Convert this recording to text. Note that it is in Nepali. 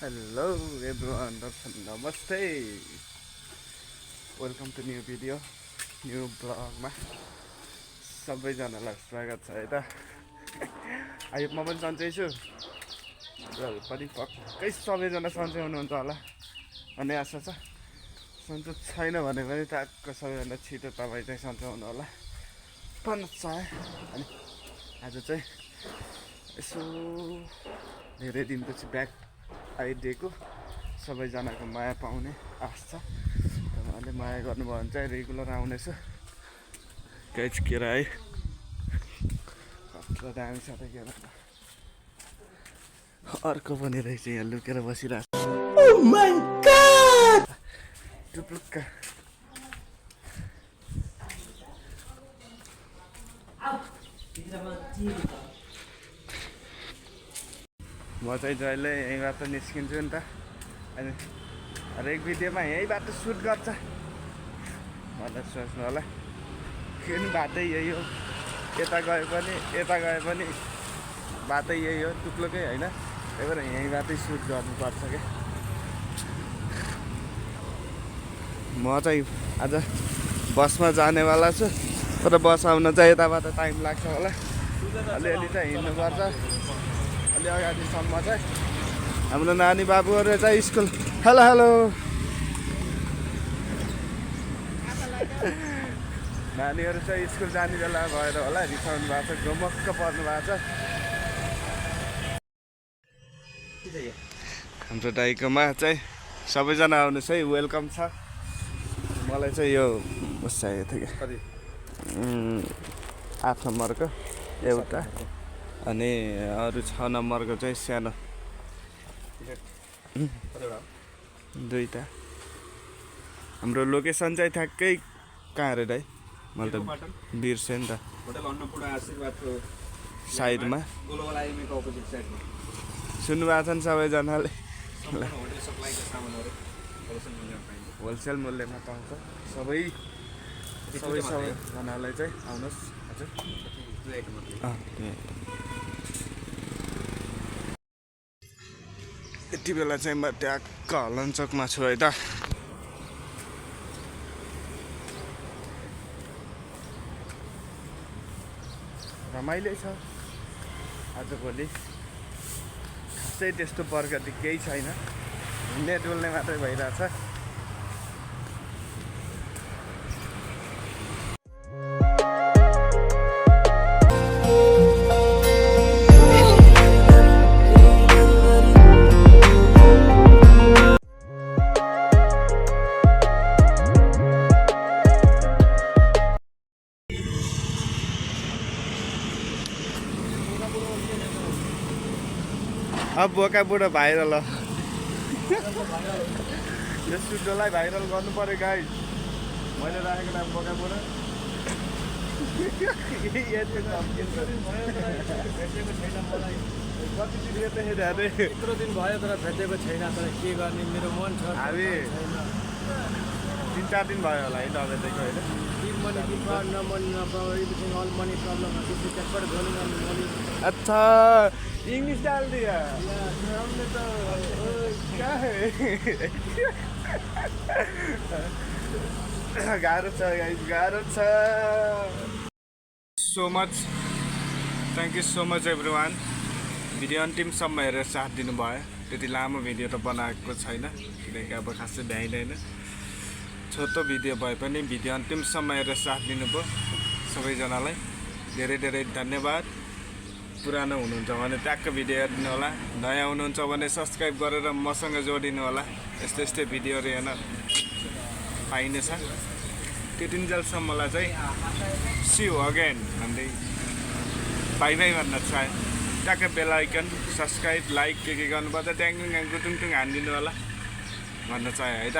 Hello everyone, namaste. Welcome to new video, new vlog मा सबैजनालाई स्वागत छ है त। आइपमा पनि सन्चै छु र पनि पक्कै सबैजना सन्चै हुनुहुन्छ होला भन्ने आशा छ। सन्चै छैन भने पनि ट्याक्क सबैभन्दा छिटो तपाईँ चाहिँ सन्चै हुनु होला भन्न चाहे। अनि आज चाहिँ यसो धेरै दिनपछि ब्याक आइदिएको सबैजनाको माया पाउने आशा छ। तपाईँहरूले माया गर्नुभयो भने चाहिँ रेगुलर आउनेछु। गाइज केरा है कस्तो दामी छ त केरा। अर्को पनि रहेछ यहाँ लुकेर बसिरहेको। Oh my God! टुप्लुक्का म चाहिँ जहिले यहीँबाट निस्किन्छु नि त। अनि हरेक भिडियोमा यहीँबाट सुट गर्छ मलाई सोच्नु होला किन बाटै यही हो। यता गए पनि बाटै यही हो, टुप्लोकै होइन। त्यही भएर यहीँबाटै सुट गर्नुपर्छ क्या। म चाहिँ आज बसमा जानेवाला छु, तर बस आउन चाहिँ यताबाट टाइम लाग्छ होला। अलिअलि चाहिँ हिँड्नुपर्छ। अलि अगाडिसम्म चाहिँ हाम्रो नानी बाबुहरू चाहिँ स्कुल हेलो हेलो नानीहरू चाहिँ स्कुल जाने बेला भएर होला रिसाउनु भएको छ, गमक्क पर्नु भएको छ। हाम्रो दाइकोमा चाहिँ सबैजना आउनुहोस् है, वेलकम छ। मलाई चाहिँ यो बस चाहिएको थियो कि 8 नम्बरको एउटा अनि अरू 6 नम्बरको चाहिँ सानो दुईटा। हाम्रो लोकेसन चाहिँ ठ्याक्कै कहाँ अरे दाइ? मैले त बिर्सेँ नि त। साइडमा सुन्नुभएको छ नि सबैजनाले। होलसेल मूल्यमा पाउँछ सबैजनालाई चाहिँ आउनुहोस्। हजुर यति बेला चाहिँ म ट्याक्क हलनचोकमा छु है त। रमाइलो छ आजभोलि, खासै त्यस्तो प्रगति केही छैन, हिँड्ने डुल्ने मात्रै भइरहेछ। अब बोका बुढो भाइरल हो। यो सुडोलाई भाइरल गर्नु पर्यो गाइस। मैले राखेको नाम बोका बुढो। यत्रो दिन भयो तर भेटेको छैन, तर के गर्ने मेरो मन छ। हामी 3-4 दिन भयो होला है दबाईको होइन। अच्छा इंग्लिश डाल दिया हमने तो क्या है। गाह्रो छ गाइस, गाह्रो छ। So much thank you so much everyone. Video अन्तिमसम्म हेरेर साथ दिनुभयो। त्यति लामो भिडियो त बनाएको छैन किनकि अब खासै भ्याइँदैन। छोटो भिडियो भए पनि भिडियो अन्तिमसम्म हेरेर साथ दिनुभयो सबैजनालाई धेरै धेरै धन्यवाद। पुरानो हुनुहुन्छ भने ट्याक्क भिडियो हेरिदिनु होला, नयाँ हुनुहुन्छ भने सब्सक्राइब गरेर मसँग जोडिनु होला। यस्तै भिडियोहरू हेर्न पाइनेछ। त्यतिन्जेलसम्मलाई चाहिँ सी यू अगेन भन्दै बाई बाई भन्न चाहे। ट्याक्क बेल आइकन सब्सक्राइब लाइक के गर्नुपर्छ, ट्याङ गुटुङ टुङ हानिदिनु होला भन्न चाहे है त।